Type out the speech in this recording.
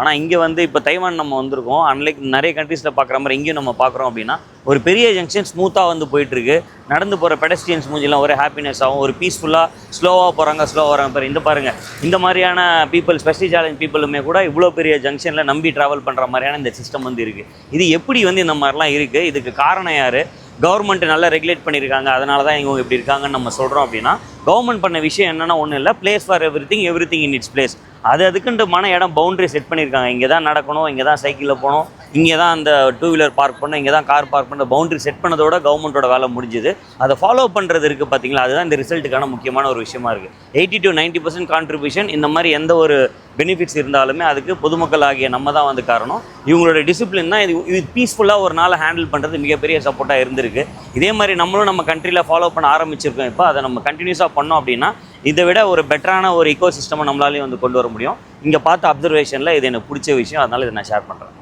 ஆனால் இங்கே வந்து இப்போ தைவான் நம்ம வந்திருக்கோம், அன்லைக் நிறைய கண்ட்ரீஸில் பார்க்குற மாதிரி இங்கேயும் நம்ம பார்க்குறோம் அப்படின்னா ஒரு பெரிய ஜங்ஷன் ஸ்மூத்தாக வந்து போயிட்டுருக்கு. நடந்து போகிற பெடஸ்ட்ரியன்ஸ் மூஞ்சிலாம் ஒரு ஹாப்பினஸாகவும் ஒரு பீஸ்ஃபுல்லாக ஸ்லோவாக போகிறாங்க பாரு. இந்த பாருங்கள், இந்த மாதிரியான பீப்புள் ஸ்பெஷலி சேலஞ்ச் பீப்புளுமே கூட இவ்வளோ பெரிய ஜங்ஷனில் நம்பி ட்ராவல் பண்ணுற மாதிரியான இந்த சிஸ்டம் வந்து இருக்குது. இது எப்படி வந்து இந்த மாதிரிலாம் இருக்குது, இதுக்கு காரணம் யார்? கவர்மெண்ட் நல்லா ரெகுலேட் பண்ணியிருக்காங்க, அதனால தான் இவங்க இப்படி இருக்காங்கன்னு நம்ம சொல்கிறோம் அப்படின்னா, கவர்மெண்ட் பண்ண விஷயம் என்னென்னா ஒன்றும் இல்லை, place for everything in its place. அதுக்குன்ட்டு இடம் பவுண்டரி செட் பண்ணியிருக்காங்க. இங்கே தான் நடக்கணும், இங்கே தான் சைக்கிளில் போகணும், இங்கே தான் அந்த டூ வீலர் பார்க் பண்ணணும், இங்கே தான் கார் பார்க் பண்ண பவுண்டரி செட் பண்ணதோட கவர்மெண்ட்டோட வேலை முடிஞ்சுது. அதை ஃபாலோ பண்ணுறது இருக்குது பார்த்தீங்களா, அதுதான் இந்த ரிசல்ட்டுக்கான முக்கியமான ஒரு விஷயமா இருக்குது. 80 to 90% கான்ட்ரிபியூஷன். இந்த மாதிரி எந்த ஒரு பெனிஃபிட்ஸ் இருந்தாலுமே அதுக்கு பொதுமக்கள் ஆகிய நம்ம தான் வந்து காரணம். இவங்களோட டிசிப்ளின் தான் இது பீஸ்ஃபுல்லாக ஒரு நாளை ஹேண்டில் பண்ணுறது மிகப்பெரிய சப்போர்ட்டாக இருந்திருக்கு. இதே மாதிரி நம்மளும் நம்ம கண்ட்ரியில் ஃபாலோ பண்ண ஆரம்பிச்சிருக்கோம். இப்போ அதை நம்ம கண்டினியூஸாக பண்ணோம் அப்படின்னா இதை விட ஒரு பெட்டரான ஒரு ஈகோ சிஸ்டமை நம்மளாலையும் வந்து கொண்டு வர முடியும். இங்கே பார்த்த அப்சர்வேஷனில் இது எனக்கு பிடிச்ச விஷயம், அதனால் இதை நான் ஷேர் பண்ணுறேன்.